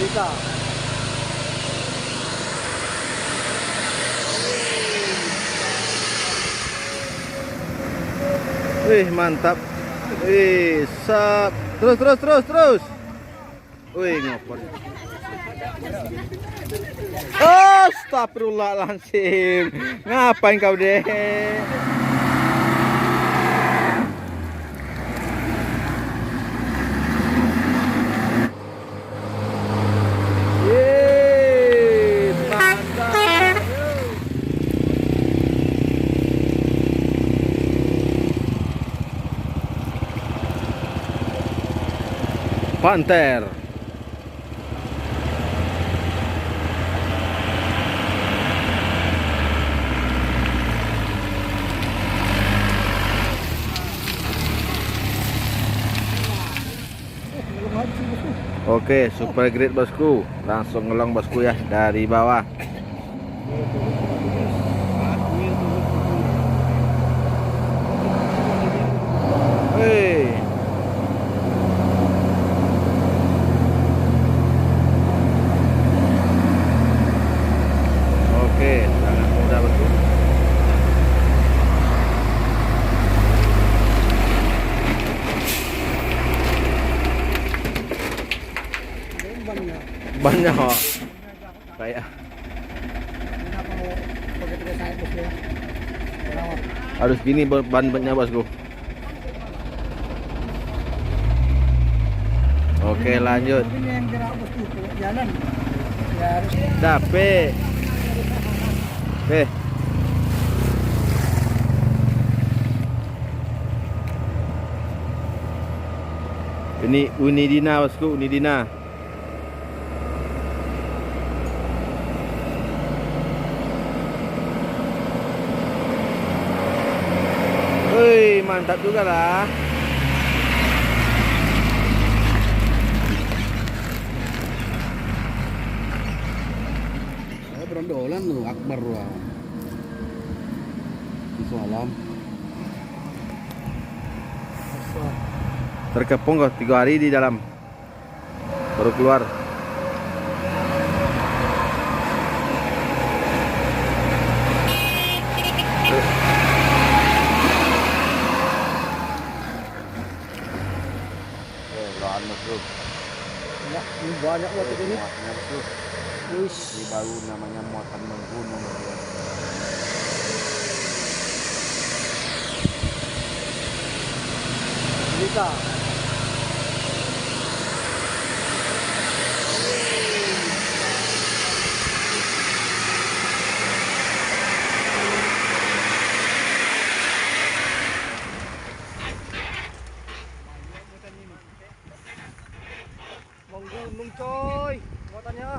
Bisa. Wih, mantap. Wih, sap. Terus. Wih, ngopor. Astagfirullahaladzim. Ngapain kau deh? Yeay, mantap. Panther. Oke, super great bosku. Langsung ngelong bosku ya dari bawah. Hei. Oke, sangat mudah bosku. Banyak kayak harus gini ban-bannya bosku. Oke, lanjut. Capek. Oke. Ini Unidina bosku, Unidina. Wih, mantap juga lah. Berondolan lu, Akbar lah. Salam. Terkepung kok 3 hari di dalam. Baru keluar. Ya, ini banyak banget ini. Ini baru namanya muatan menggunung. Bisa. Menggunung coy, muatannya.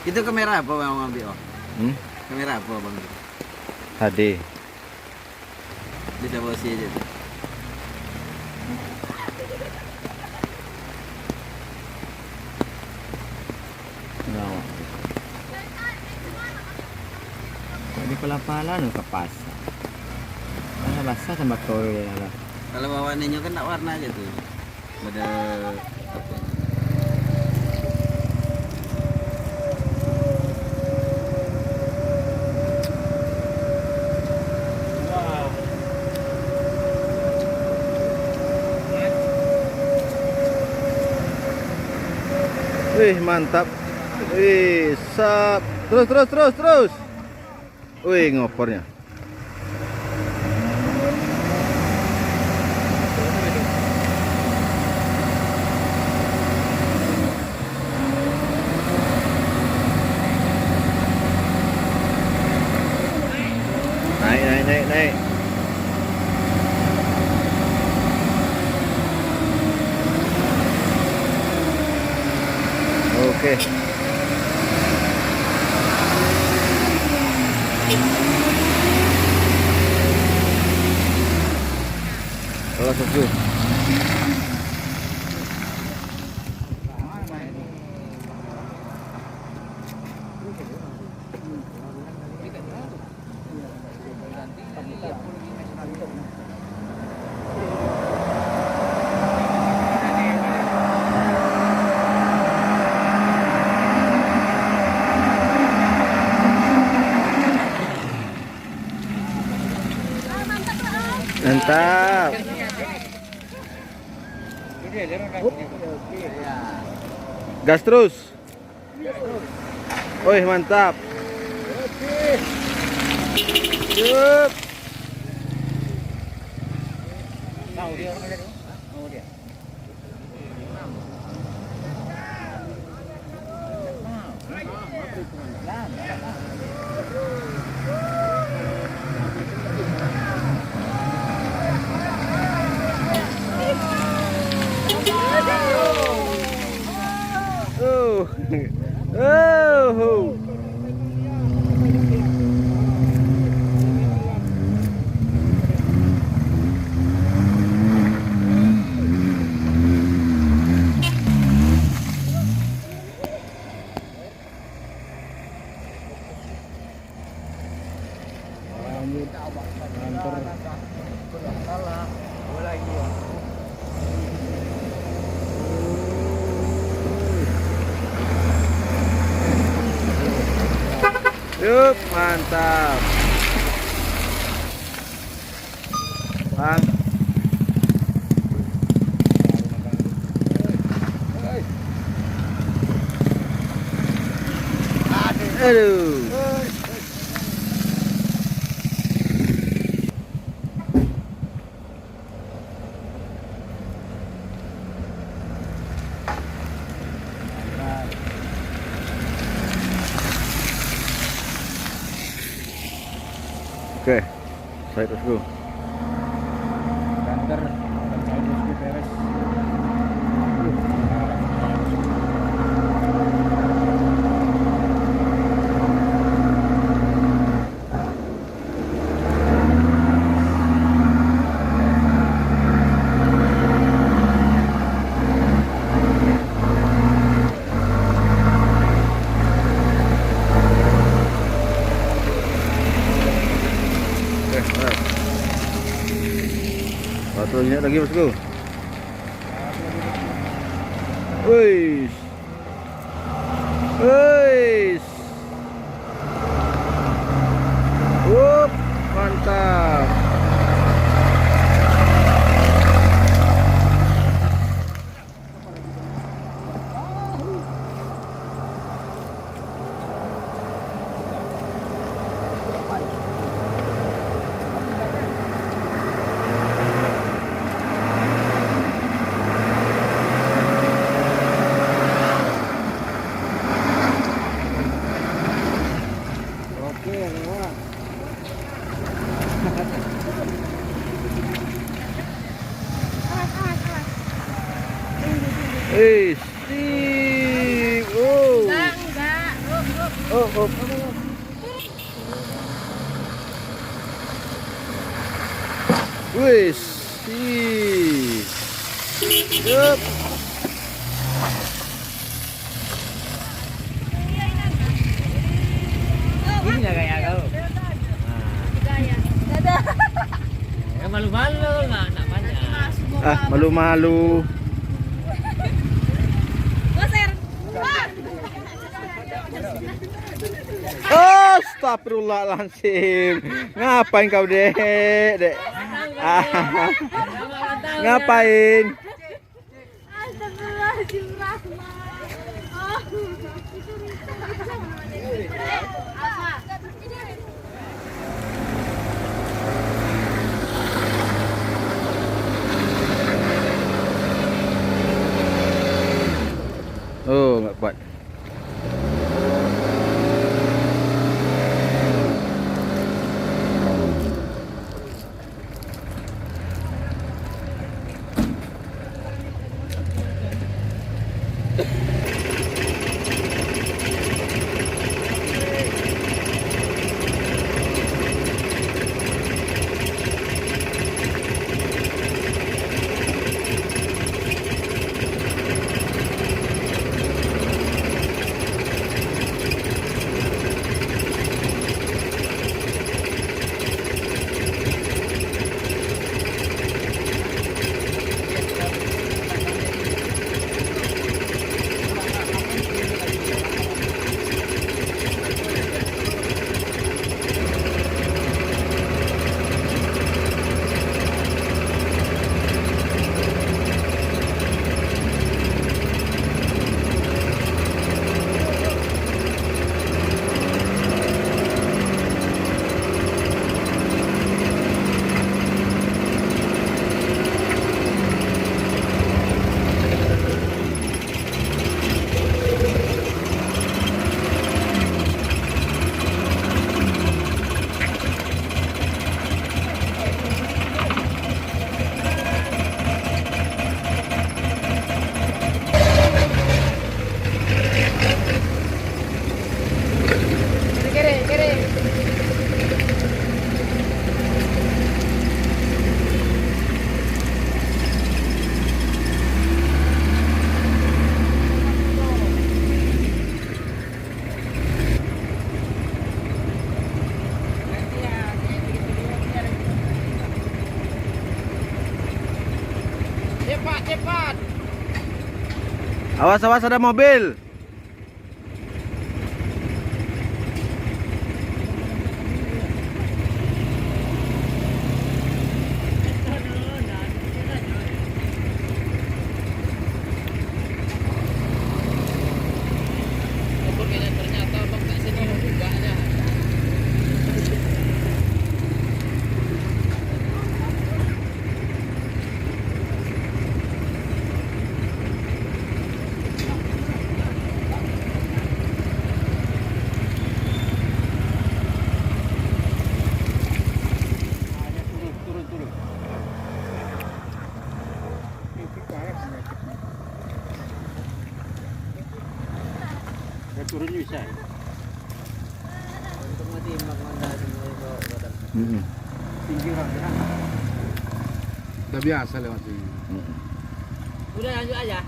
Itu kamera apa yang mau ambil? Kamera apa bang? HD. Bisa bawa sih aja tuh. Di pala-pala no kapas. Mana basah sama kau ya lah. Kalau bawa ninyo kan tak warna aja tuh. Ada apa? Wih, mantap. Wih, sap. Terus. Wih, ngopornya. Naik. Oke. Kalau susu. Mantap. Gas terus. Woi, mantap. Yup. Oh. Oh. Yup, mantap. Bang. Aduh. Oke, saya terus dulu. Kantor beres. Satu minyak lagi bosku. Wih. Wih. Wup, mantap. Sip. Oh. Enggak. Oh, oh. Wih, sip. Yup. Ini nggak kayak kau. Ya malu-malu lah, nak banyak. Ah, malu-malu. Astagfirullahaladzim. Ngapain kau, Dek? Dek. Ah. Ngapain? Astagfirullahaladzim. Oh, nggak kuat. cepat. Awas awas ada mobil. Ternyata bang tak sini buganya. Turun. Itu kayak penyakitnya. Ya turun bisa. Untuk matimbang mana semua itu. Tinggi orang ya. Udah biasa lewat sini. Udah lanjut aja.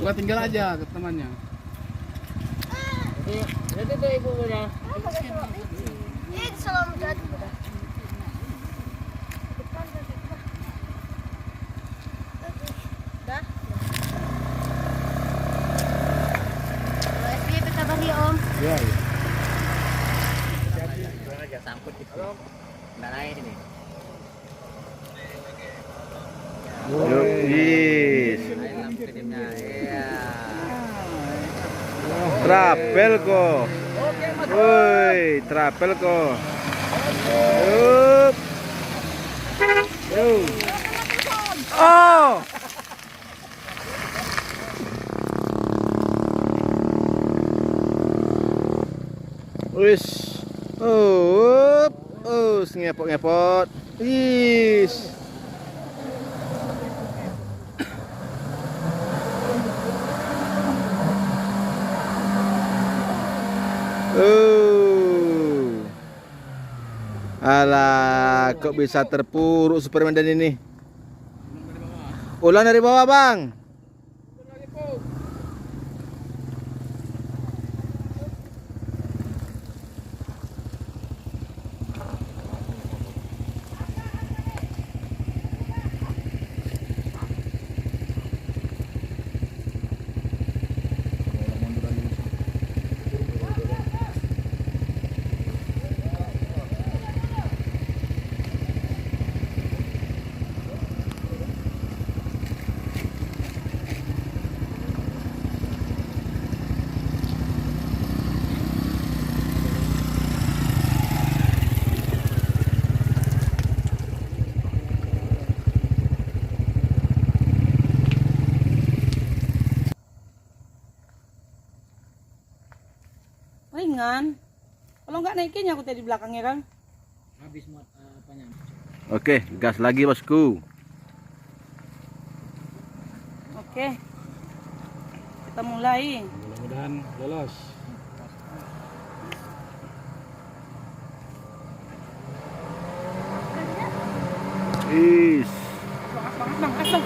Gua tinggal aja ke temannya. Jadi tuh ibu udah. Ini selalu jadi. Dah. Ini kita bagi Om. Iya. Aja sangkut itu. Nggak naik ini. Yes. Iya. Trapelco. Woi, Trapelco. Up. Yo. Oh. Wis. Oh. Oh, ngepot-ngepot. Is. Alah, kok bisa terpuruk Superman dan ini? Ulang dari bawah, Bang. Ringan. Kalau nggak naikin aku tadi di belakangnya kan. Habis muat apanya? Oke, gas lagi, bosku. Oke. Kita mulai. Mudah-mudahan lolos. Is. Semangat banget bang, asal.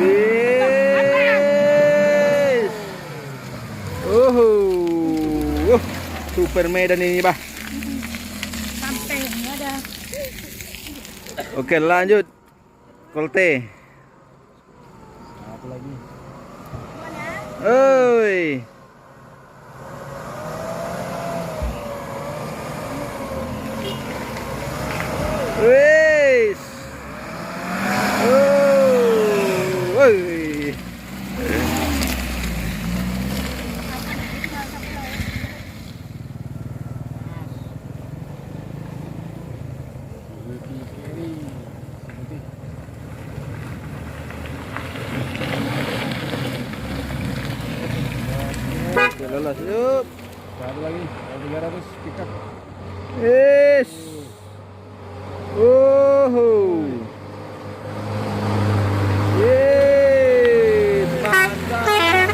Is. Super Medan ini, Bah. Sampai nggak ada. Oke, lanjut. Kolte. Satu lagi. Oi. Wis. Oh. Oi. Oke, lolos. Yuk. Satu lagi. 300 pickup. Yes. Yes, mantap.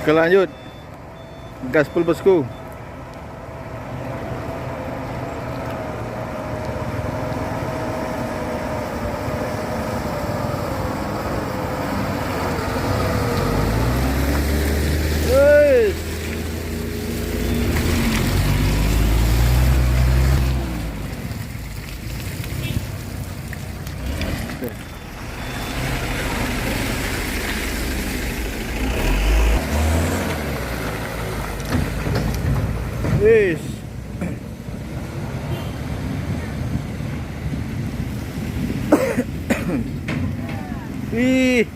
Oke lanjut. Gaspol bosku. Wes. Wes. Ih.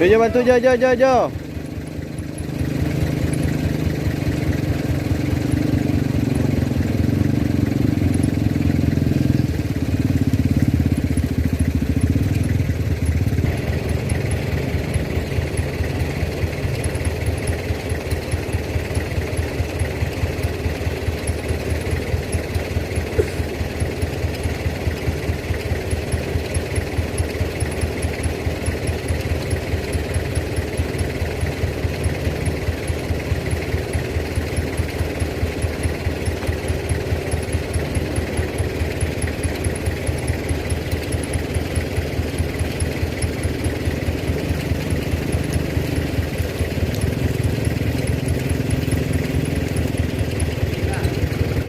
Jojo bantu, Jo.